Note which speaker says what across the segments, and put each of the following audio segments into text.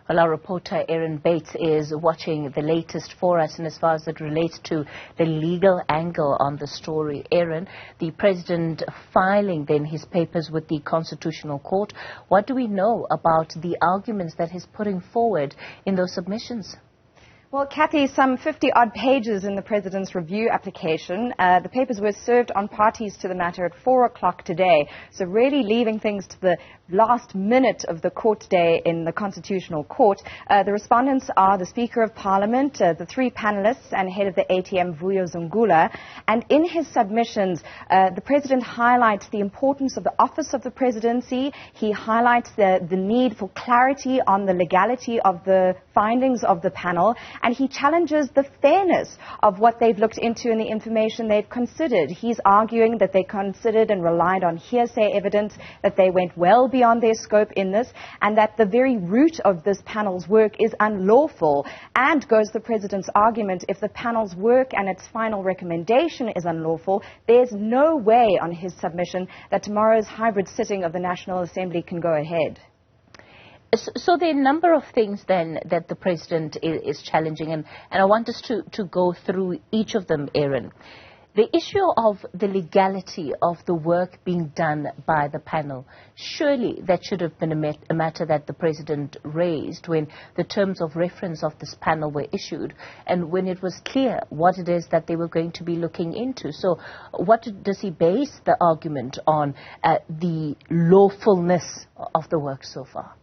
Speaker 1: Well, our reporter Erin Bates is watching the latest for us, and as far as it relates to the legal angle on the story, Erin, the president filing then his papers with the Constitutional Court. What do we know about the arguments that he's putting forward in those submissions?
Speaker 2: Well, Kathy, some 50-odd pages in the President's review application. The papers were served on parties to the matter at 4 o'clock today, so really leaving things to the last minute of the court day in the Constitutional Court. The respondents are the Speaker of Parliament, the three panelists, and head of the ATM, Vuyo Zungula. And in his submissions, the President highlights the importance of the office of the presidency. He highlights the need for clarity on the legality of the findings of the panel, and he challenges the fairness of what they've looked into and the information they've considered. He's arguing that they considered and relied on hearsay evidence, that they went well beyond their scope in this, and that the very root of this panel's work is unlawful. And goes the President's argument, if the panel's work and its final recommendation is unlawful, there's no way on his submission that tomorrow's hybrid sitting of the National Assembly can go ahead.
Speaker 1: So there are a number of things then that the President is challenging, and I want us to go through each of them, Erin. The issue of the legality of the work being done by the panel, surely that should have been a matter that the President raised when the terms of reference of this panel were issued and when it was clear what it is that they were going to be looking into. So what does he base the argument on, the lawfulness of the work so far?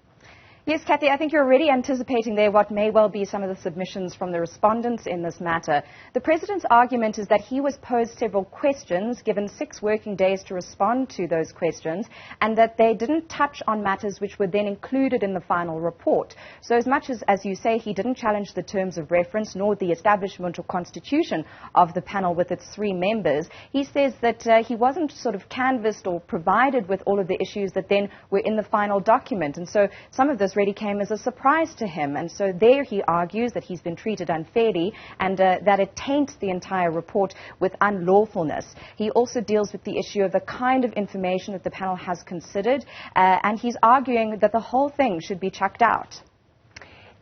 Speaker 2: Yes, Kathy, I think you're already anticipating there what may well be some of the submissions from the respondents in this matter. The President's argument is that he was posed several questions, given 6 working days to respond to those questions, and that they didn't touch on matters which were then included in the final report. So as much as you say, he didn't challenge the terms of reference nor the establishment or constitution of the panel with its 3 members, he says that he wasn't sort of canvassed or provided with all of the issues that then were in the final document. And so some of this really came as a surprise to him, and so there he argues that he's been treated unfairly and that it taints the entire report with unlawfulness. He also deals with the issue of the kind of information that the panel has considered, and he's arguing that the whole thing should be chucked out.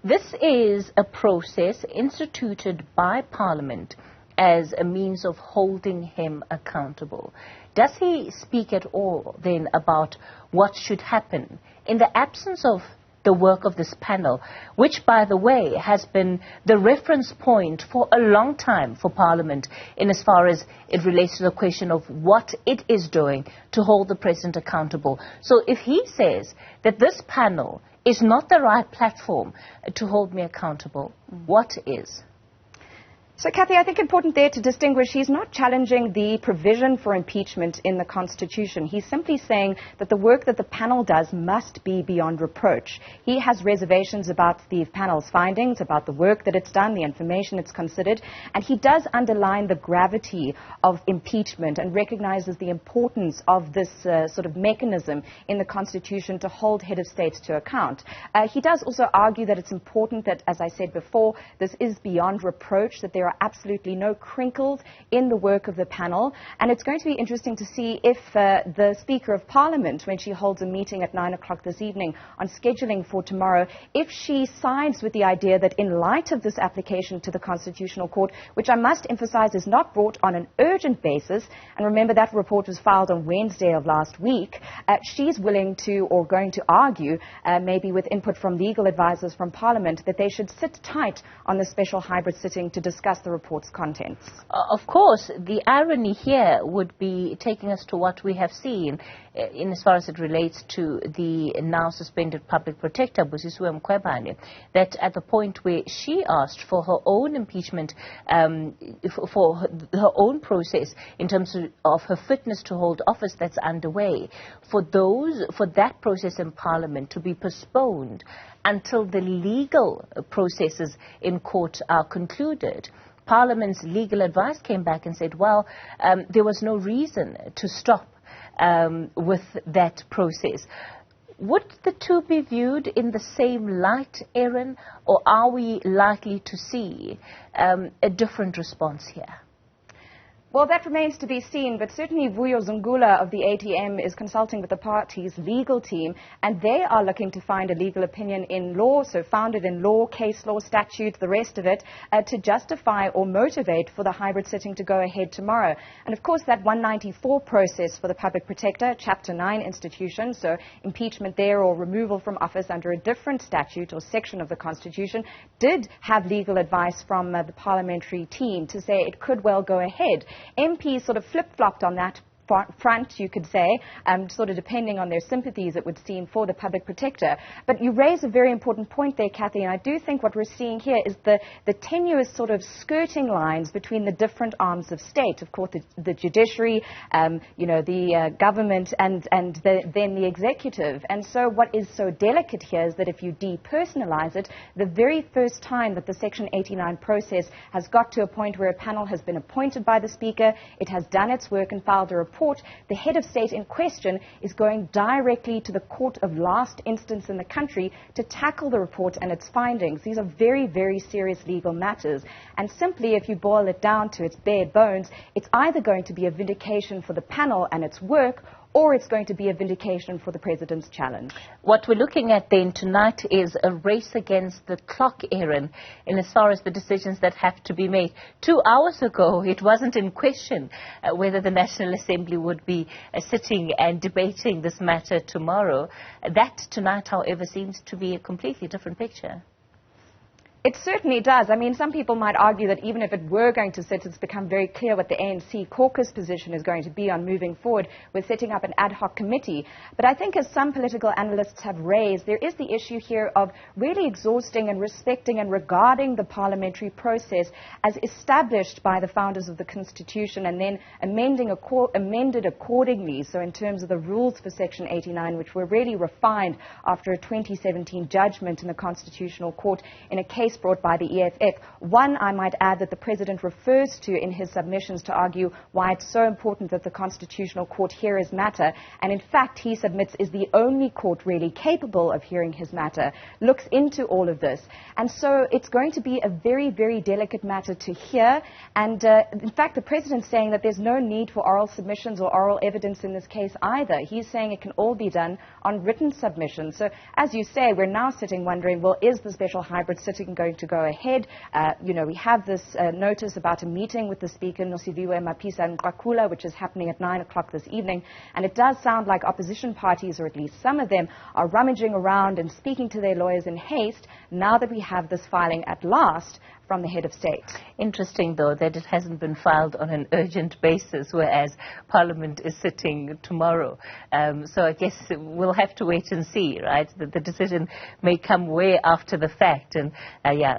Speaker 1: This is a process instituted by Parliament as a means of holding him accountable. Does he speak at all then about what should happen in the absence of the work of this panel, which, by the way, has been the reference point for a long time for Parliament in as far as it relates to the question of what it is doing to hold the President accountable? So if he says that this panel is not the right platform to hold me accountable, what is?
Speaker 2: So, Kathy, I think important there to distinguish, he's not challenging the provision for impeachment in the Constitution. He's simply saying that the work that the panel does must be beyond reproach. He has reservations about the panel's findings, about the work that it's done, the information it's considered, and he does underline the gravity of impeachment and recognizes the importance of this sort of mechanism in the Constitution to hold head of states to account. He does also argue that it's important that, as I said before, this is beyond reproach, that there are absolutely no crinkles in the work of the panel. And it's going to be interesting to see if the Speaker of Parliament, when she holds a meeting at 9 o'clock this evening on scheduling for tomorrow, if she sides with the idea that in light of this application to the Constitutional Court, which I must emphasize is not brought on an urgent basis, and remember that report was filed on Wednesday of last week, she's willing to, or going to argue, maybe with input from legal advisors from Parliament, that they should sit tight on the special hybrid sitting to discuss the report's contents.
Speaker 1: Of course, the irony here would be taking us to what we have seen in as far as it relates to the now suspended public protector, Busisiwe Mkhwebane, that at the point where she asked for her own impeachment, for her own process in terms of her fitness to hold office that's underway, for that process in Parliament to be postponed until the legal processes in court are concluded. Parliament's legal advice came back and said, well, there was no reason to stop with that process. Would the two be viewed in the same light, Erin, or are we likely to see a different response here?
Speaker 2: Well, that remains to be seen, but certainly Vuyo Zungula of the ATM is consulting with the party's legal team, and they are looking to find a legal opinion in law, so founded in law, case law, statute, the rest of it, to justify or motivate for the hybrid sitting to go ahead tomorrow. And of course, that 194 process for the public protector, Chapter 9 institution, so impeachment there or removal from office under a different statute or section of the Constitution, did have legal advice from the parliamentary team to say it could well go ahead. MPs sort of flip-flopped on that front, you could say, sort of depending on their sympathies, it would seem, for the public protector. But you raise a very important point there, Kathy, and I do think what we're seeing here is the tenuous sort of skirting lines between the different arms of state. Of course, the judiciary, the government, and then the executive. And so what is so delicate here is that if you depersonalize it, the very first time that the Section 89 process has got to a point where a panel has been appointed by the Speaker, it has done its work and filed a report, the head of state in question is going directly to the court of last instance in the country to tackle the report and its findings. These are very, very serious legal matters. And simply, if you boil it down to its bare bones, it's either going to be a vindication for the panel and its work, or it's going to be a vindication for the President's challenge. What we're looking at then tonight is a race against the clock, Erin, in as far as the decisions that have to be made. 2 hours ago, it wasn't in question whether the National Assembly would be sitting and debating this matter tomorrow. That tonight, however, seems to be a completely different picture. It certainly does. I mean, some people might argue that even if it were going to sit, it's become very clear what the ANC caucus position is going to be on moving forward with setting up an ad hoc committee. But I think, as some political analysts have raised, there is the issue here of really exhausting and respecting and regarding the parliamentary process as established by the founders of the Constitution and then amended accordingly. So in terms of the rules for Section 89, which were really refined after a 2017 judgment in the Constitutional Court in a case brought by the EFF. One, I might add, that the President refers to in his submissions to argue why it's so important that the Constitutional Court hear his matter, and in fact he submits is the only court really capable of hearing his matter, looks into all of this. And so it's going to be a very, very delicate matter to hear, and in fact the President's saying that there's no need for oral submissions or oral evidence in this case either. He's saying it can all be done on written submissions. So as you say, we're now sitting wondering, well, is the special hybrid sitting going to go ahead? We have this notice about a meeting with the Speaker, Nosiviwe Mapisa Nqakula, which is happening at 9 o'clock this evening. And it does sound like opposition parties, or at least some of them, are rummaging around and speaking to their lawyers in haste now that we have this filing at last from the head of state. Interesting, though, that it hasn't been filed on an urgent basis, whereas Parliament is sitting tomorrow. So I guess we'll have to wait and see, right? The decision may come way after the fact. And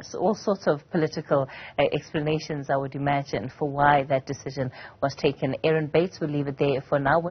Speaker 2: so all sorts of political explanations, I would imagine, for why that decision was taken. Erin Bates will leave it there for now.